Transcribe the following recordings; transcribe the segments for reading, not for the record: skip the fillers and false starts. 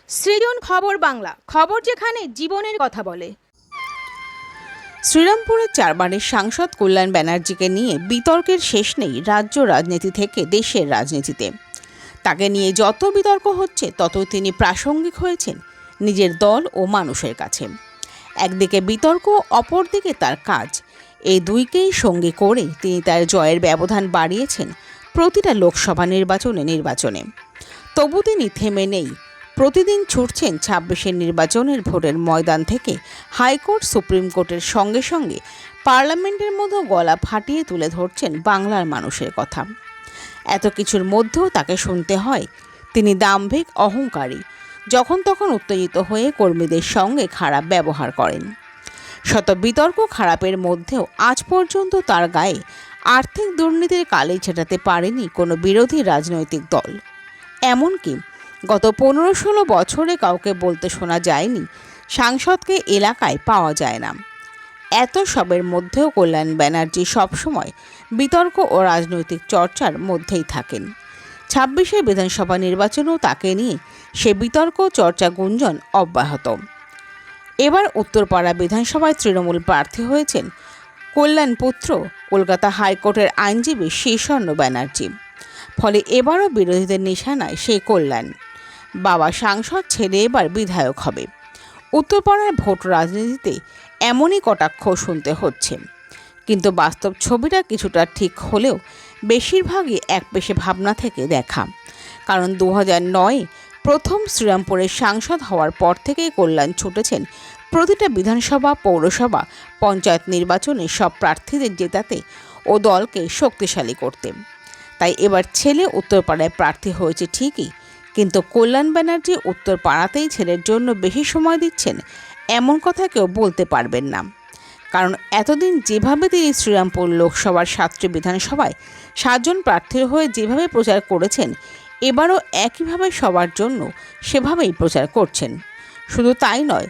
সৃজন খবর বাংলা, খবর যেখানে জীবনের কথা বলে। শ্রীরামপুরের চারবারের সাংসদ কল্যাণ ব্যানার্জিকে নিয়ে বিতর্কের শেষ নেই রাজ্য রাজনীতি থেকে দেশের রাজনীতিতে। তাকে নিয়ে যত বিতর্ক হচ্ছে ততই তিনি প্রাসঙ্গিক হয়েছেন নিজের দল ও মানুষের কাছে। একদিকে বিতর্ক, অপরদিকে তার কাজ, এই দুইকেই সঙ্গী করে তিনি তার জয়ের ব্যবধান বাড়িয়েছেন প্রতিটা লোকসভা নির্বাচনে। তবু তিনি থেমে নেই। প্রতিদিন ছুটছেন ২৬-এর নির্বাচনের ভোটের ময়দান থেকে হাইকোর্ট, সুপ্রিম কোর্টের সঙ্গে সঙ্গে পার্লামেন্টের মতো গলা ফাটিয়ে তুলে ধরছেন বাংলার মানুষের কথা। এত কিছুর মধ্যেও তাকে শুনতে হয় তিনি দাম্ভিক, অহংকারী, যখন তখন উত্তেজিত হয়ে কর্মীদের সঙ্গে খারাপ ব্যবহার করেন। শত বিতর্ক খারাপের মধ্যেও আজ পর্যন্ত তার গায়ে আর্থিক দুর্নীতির কালি ছেটাতে পারেনি কোনো বিরোধী রাজনৈতিক দল। এমনকি গত ১৫-১৬ বছরে কাউকে বলতে শোনা যায়নি সাংসদকে এলাকায় পাওয়া যায় না। এত সবের মধ্যেও কল্যাণ ব্যানার্জি সবসময় বিতর্ক ও রাজনৈতিক চর্চার মধ্যেই থাকেন। ২৬-এর বিধানসভা নির্বাচনেও তাকে নিয়ে সে বিতর্ক, চর্চা, গুঞ্জন অব্যাহত। এবার উত্তরপাড়া বিধানসভায় তৃণমূল প্রার্থী হয়েছেন কল্যাণ পুত্র কলকাতা হাইকোর্টের আইনজীবী শীর্ষর্ণ ব্যানার্জি। ফলে এবারও বিরোধীদের নিশানায় সেই কল্যাণ। বাবা সাংসদ, ছেলে এবার বিধায়ক হবে। উত্তরপাড়ার ভোট রাজনীতিতে এমনই কটাক্ষ শুনতে হচ্ছে। কিন্তু বাস্তব ছবিটা কিছুটা ঠিক হলেও বেশিরভাগই একপেশে ভাবনা থেকে দেখা। কারণ ২০০৯ প্রথম শ্রীরামপুরের সাংসদ হওয়ার পর থেকেই কল্যাণ ছুটেছেন প্রতিটা বিধানসভা, পৌরসভা, পঞ্চায়েত নির্বাচনে সব প্রার্থীদের জেতাতে ও দলকে শক্তিশালী করতে। তাই এবার ছেলে উত্তরপাড়ায় প্রার্থী হয়েছে ঠিকই, কিন্তু কল্যাণ ব্যানার্জি উত্তরপাড়াতেই ছেলের জন্য বেশি সময় দিচ্ছেন এমন কথা কেউ বলতে পারবেন না। কারণ এতদিন যেভাবে তিনি শ্রীরামপুর লোকসভার ৭টি বিধানসভায় ৭ জন প্রার্থীর হয়ে যেভাবে প্রচার করেছেন, এবারও একইভাবে সবার জন্য সেভাবেই প্রচার করছেন। শুধু তাই নয়,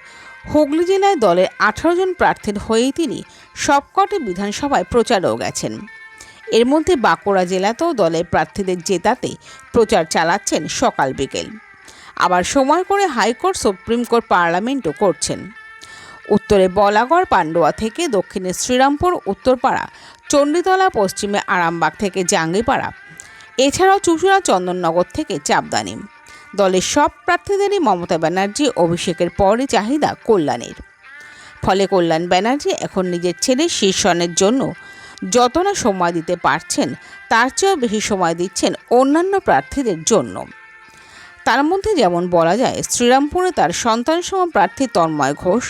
হুগলি জেলায় দলের ১৮ জন প্রার্থীর হয়েই তিনি সবকটি বিধানসভায় প্রচারেও গেছেন। এর মধ্যে বাঁকুড়া জেলাতেও দলের প্রার্থীদের জেতাতে প্রচার চালাচ্ছেন সকাল বিকেল। আবার সময় করে হাইকোর্ট, সুপ্রিম কোর্ট, পার্লামেন্টও করছেন। উত্তরে বলাগড়, পান্ডুয়া থেকে দক্ষিণে শ্রীরামপুর, উত্তরপাড়া, চণ্ডীতলা, পশ্চিমে আরামবাগ থেকে জাঙ্গিপাড়া, এছাড়াও চুঁচুড়া, চন্দননগর থেকে চাপদানি। দলের সব প্রার্থীদেরই মমতা ব্যানার্জি অভিষেকের পরই চাহিদা কল্যাণের। ফলে কল্যাণ ব্যানার্জি এখন নিজের ছেলের শীর্ষণের জন্য যত না সময় দিতে পারছেন, তার চেয়েও বেশি সময় দিচ্ছেন অন্যান্য প্রার্থীদের জন্য। তার মধ্যে যেমন বলা যায়, শ্রীরামপুরে তার সন্তানসম প্রার্থী তন্ময় ঘোষ,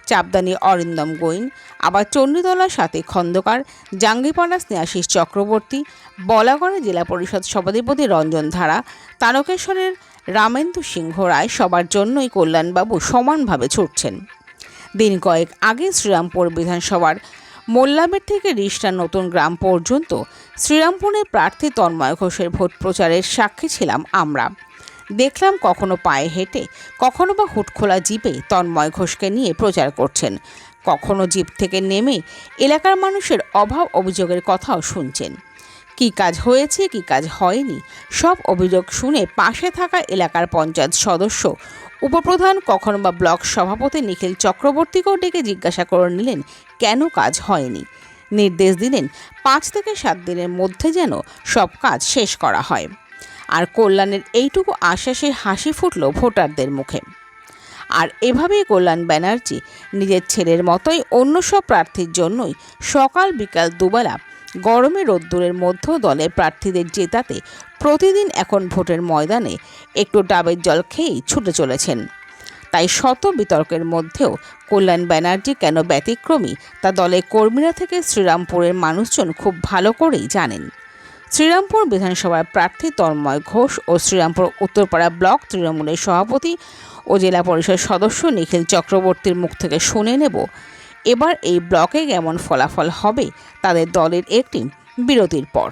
চাপদানি অরিন্দম গোয়েন, আবার চণ্ডীতলার সাথে খন্দকার, জাঙ্গিপাড়া স্নেহাশিস চক্রবর্তী, বলাগড়ে জেলা পরিষদ সভাধিপতি রঞ্জন ধারা, তারকেশ্বরের রামেন্দু সিংহ রায়, সবার জন্যই কল্যাণবাবু সমানভাবে ছুটছেন। দিন কয়েক আগে শ্রীরামপুর বিধানসভার মোল্লাবেট থেকে রিষ্টা নতুন গ্রাম পর্যন্ত শ্রীরামপুরের প্রার্থী তন্ময় ঘোষের ভোট প্রচারের সাক্ষী ছিলাম আমরা। দেখলাম কখনো পায়ে হেঁটে, কখনো বা হুটখোলা জিপে তন্ময় ঘোষকে নিয়ে প্রচার করছেন, কখনো জিপ থেকে নেমে এলাকার মানুষের অভাব অভিযোগের কথাও শুনছেন। কী কাজ হয়েছে, কী কাজ হয়নি, সব অভিযোগ শুনে পাশে থাকা এলাকার পঞ্চায়েত সদস্য, উপপ্রধান, কখনো বা ব্লক সভাপতি নিখিল চক্রবর্তীকেও ডেকে জিজ্ঞাসা করে নিলেন কেন কাজ হয়নি। নির্দেশ দিলেন ৫ থেকে ৭ দিনের মধ্যে যেন সব কাজ শেষ করা হয়। আর কল্যাণের এইটুকু আশ্বাসে হাসি ফুটল ভোটারদের মুখে। আর এভাবেই কল্যাণ ব্যানার্জি নিজের ছেলের মতোই অন্য সব প্রার্থীর জন্যই সকাল বিকাল দুবেলা গরমে রোদ্দুরের মধ্যেও দলের প্রার্থীদের জেতাতে প্রতিদিন এখন ভোটের ময়দানে একটু ডাবের জল খেয়েই ছুটে চলেছেন। তাই শত বিতর্কের মধ্যেও কল্যাণ ব্যানার্জি কেন ব্যতিক্রমী তা দলের কর্মীরা থেকে শ্রীরামপুরের মানুষজন খুব ভালো করেই জানেন। শ্রীরামপুর বিধানসভার প্রার্থী তন্ময় ঘোষ ও শ্রীরামপুর উত্তরপাড়া ব্লক তৃণমূলের সভাপতি ও জেলা পরিষদ সদস্য নিখিল চক্রবর্তীর মুখ থেকে শুনে নেব এবার এই ব্লকে কেমন ফলাফল হবে তাদের দলের একটি বিরতির পর।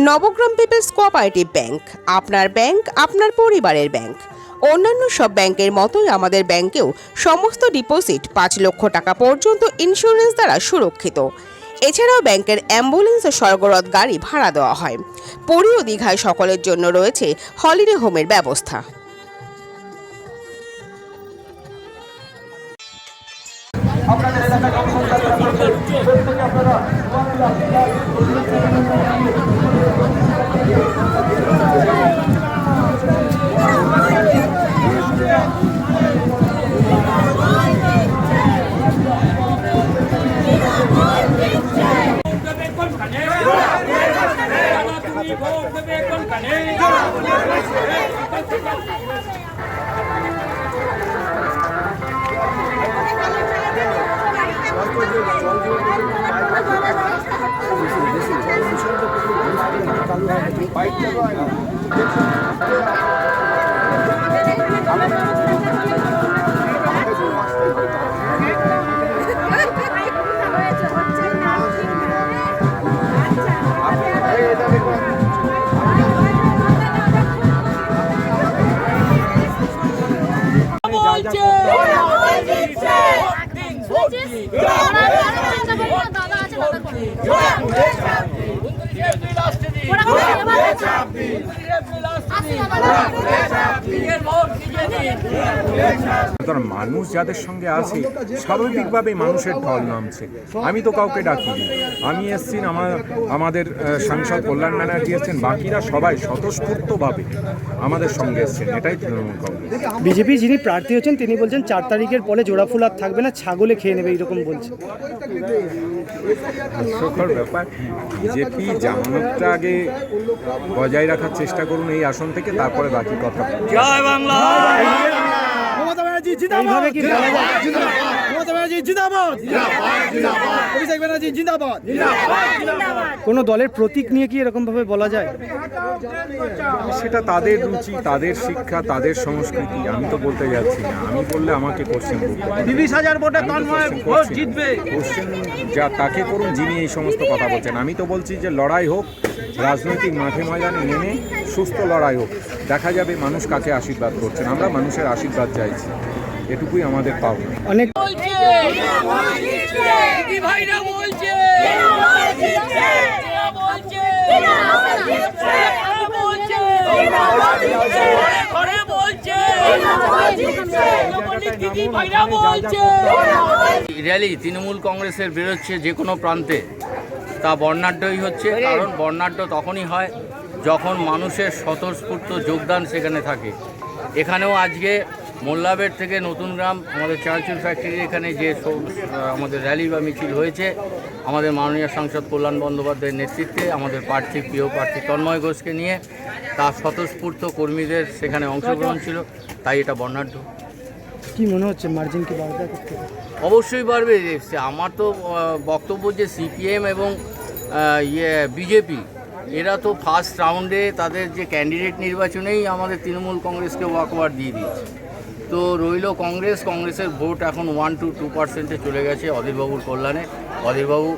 নবগ্রাম পিপলস কোঅপারেটিভ ব্যাংক, আপনার ব্যাংক, আপনার পরিবারের ব্যাংক। অন্যান্য সব ব্যাংকের মতোই আমাদের ব্যাংকেও সমস্ত ডিপোজিট 5 লক্ষ টাকা পর্যন্ত ইন্স্যুরেন্স দ্বারা সুরক্ষিত। এছাড়াও ব্যাংকের অ্যাম্বুলেন্স ও স্বর্গরথ গাড়ি ভাড়া দেওয়া হয়। পুরী ও দীঘায় সকলের জন্য রয়েছে হলিডে হোমের ব্যবস্থা। আপনাদের এলাকায় জনসংখ্যা আপনারা মানুষ যাদের সঙ্গে আছে স্বাভাবিকভাবে মানুষের ঢল নামছে। আমি তো কাউকে ডাকিনি, আমি এসছি আমাদের সাংসদ কল্যাণ ব্যানার্জি এসছেন, বাকিরা সবাই স্বতঃস্ফূর্তভাবে আমাদের সঙ্গে এসছেন। এটাই তৃণমূল কংগ্রেস। বিজেপি যিনি প্রার্থী হচ্ছেন তিনি বলছেন 4 তারিখের পরে জোড়াফুল আর থাকবে না, ছাগলে খেয়ে নেবে, এইরকম বলছে। হাস্যকর ব্যাপার। বিজেপি জামানতটা আগে বজায় রাখার চেষ্টা করুন এই আসন থেকে, তারপরে বাকি কথা। জয় বাংলা। এইভাবে কি বলা যায়? কোন দলের প্রতীক নিয়ে কি এরকম ভাবে বলা যায়? সেটা তাদের রুচি, তাদের শিক্ষা, তাদের সংস্কৃতি। আমি তো বলতে যাচ্ছি না, আমি বললে আমাকে কোশ্চেন করতে 30,000 ভোটে তন্ময় ভোট জিতবে। কোশ্চেন যা তাকে করুন যিনি এই সমস্ত কথা বলছেন। আমি তো বলছি যে লড়াই হোক, রাজনৈতিক মাঠে ময়দানে নেমে সুস্থ লড়াই হোক, দেখা যাবে মানুষ কাকে আশীর্বাদ করছেন। আমরা মানুষের আশীর্বাদ চাইছি, এটুকুই আমাদের পাওনা। অনেক র্যালি তৃণমূল কংগ্রেসের বেরোচ্ছে যে কোনো প্রান্তে, তা বর্ণাঢ্যই হচ্ছে। কারণ বর্ণাঢ্য তখনই হয় যখন মানুষের স্বতঃস্ফূর্ত যোগদান সেখানে থাকে। এখানেও আজকে মোল্লাবেট থেকে নতুন গ্রাম আমাদের চানাচুর ফ্যাক্টরির এখানে যে আমাদের র্যালি বা মিছিল হয়েছে, আমাদের মাননীয় সাংসদ কল্যাণ বন্দ্যোপাধ্যায়ের নেতৃত্বে আমাদের প্রার্থী, প্রিয় প্রার্থী তন্ময় ঘোষকে নিয়ে, তার স্বতঃস্ফূর্ত কর্মীদের সেখানে অংশগ্রহণ ছিল, তাই এটা বর্ণাঢ্য। কি মনে হচ্ছে মার্জিন কি বাড়বে? অবশ্যই বাড়বে। আমার তো বক্তব্য যে সিপিএম এবং বিজেপি এরা তো ফার্স্ট রাউন্ডে তাদের যে ক্যান্ডিডেট নির্বাচনেই আমাদের তৃণমূল কংগ্রেসকে ওয়াকওভার দিয়ে দিয়েছে। তো রইল কংগ্রেসের ভোট এখন 1-2% চলে গেছে অধীরবাবুর কল্যাণে। অধীরবাবু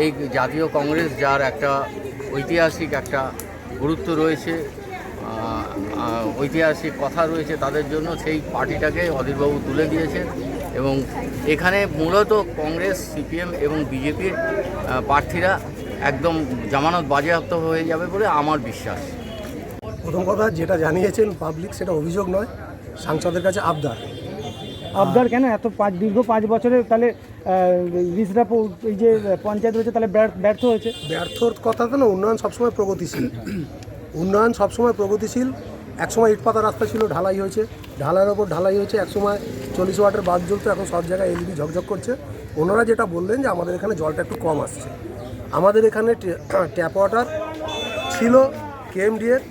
এই জাতীয় কংগ্রেস, যার একটা ঐতিহাসিক একটা গুরুত্ব রয়েছে, ঐতিহাসিক কথা রয়েছে তাদের জন্য, সেই পার্টিটাকে অধীরবাবু তুলে দিয়েছে। এবং এখানে মূলত কংগ্রেস, সিপিএম এবং বিজেপির প্রার্থীরা একদম জামানত বাজেয়াপ্ত হয়ে যাবে বলে আমার বিশ্বাস। প্রথম কথা যেটা জানিয়েছেন পাবলিক, সেটা অভিযোগ নয়, সাংসদের কাছে আবদার। আবদার কেন? এত দীর্ঘ 5 বছরে তাহলে রিজরা এই যে পঞ্চায়েত রয়েছে তাহলে ব্যর্থ হয়েছে। ব্যর্থর কথা তো না, উন্নয়ন সবসময় প্রগতিশীল। উন্নয়ন সবসময় প্রগতিশীল। একসময় ইটপাতা রাস্তা ছিল, ঢালাই হয়েছে, ঢালাইয়ের ওপর ঢালাই হয়েছে। একসময় 40 ওয়াটের বাল্ব জ্বলতো, এখন সব জায়গায় এলইডি ঝকঝক করছে। ওনারা যেটা বললেন যে আমাদের এখানে জলটা একটু কম আসছে। আমাদের এখানে ট্যাপ ওয়াটার ছিল কেএমডিএর,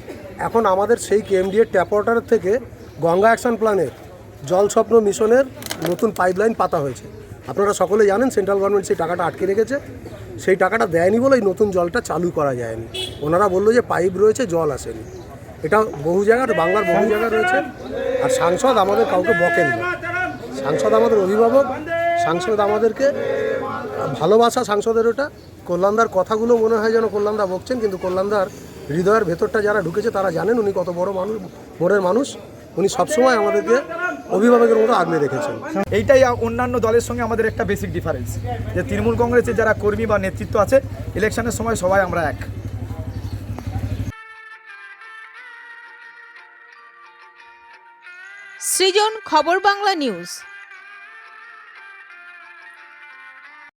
এখন আমাদের সেই কেএমডিএর ট্যাপ ওয়াটারের থেকে গঙ্গা অ্যাকশন প্ল্যানের জল স্বপ্ন মিশনের নতুন পাইপলাইন পাতা হয়েছে। আপনারা সকলে জানেন সেন্ট্রাল গভর্নমেন্ট সেই টাকাটা আটকে রেখেছে। সেই টাকাটা দেয়নি বলে এই নতুন জলটা চালু করা যায়নি। ওনারা বললো যে পাইপ রয়েছে, জল আসেনি। এটা বহু জায়গার, বাংলার বহু জায়গায় রয়েছে। আর সাংসদ আমাদের কাউকে বকেন না। সাংসদ আমাদের অভিভাবক, সাংসদ আমাদেরকে ভালোবাসা। সাংসদের ওটা কল্যাণদার কথাগুলো মনে হয় যেন কল্যাণদা বকছেন, কিন্তু কল্যাণদার হৃদয়ের ভেতরটা যারা ঢুকেছে তারা জানেন উনি কত বড় মানুষ, মনের মানুষ। উনি সবসময় আমাদেরকে অভিভাবকের মতো আগলে রেখেছেন। এইটাই অন্যান্য দলের সঙ্গে আমাদের একটা বেসিক ডিফারেন্স, যে তৃণমূল কংগ্রেসের যারা কর্মী বা নেতৃত্ব আছে ইলেকশনের সময় সবাই আমরা এক। সৃজন, খবর বাংলা নিউজ।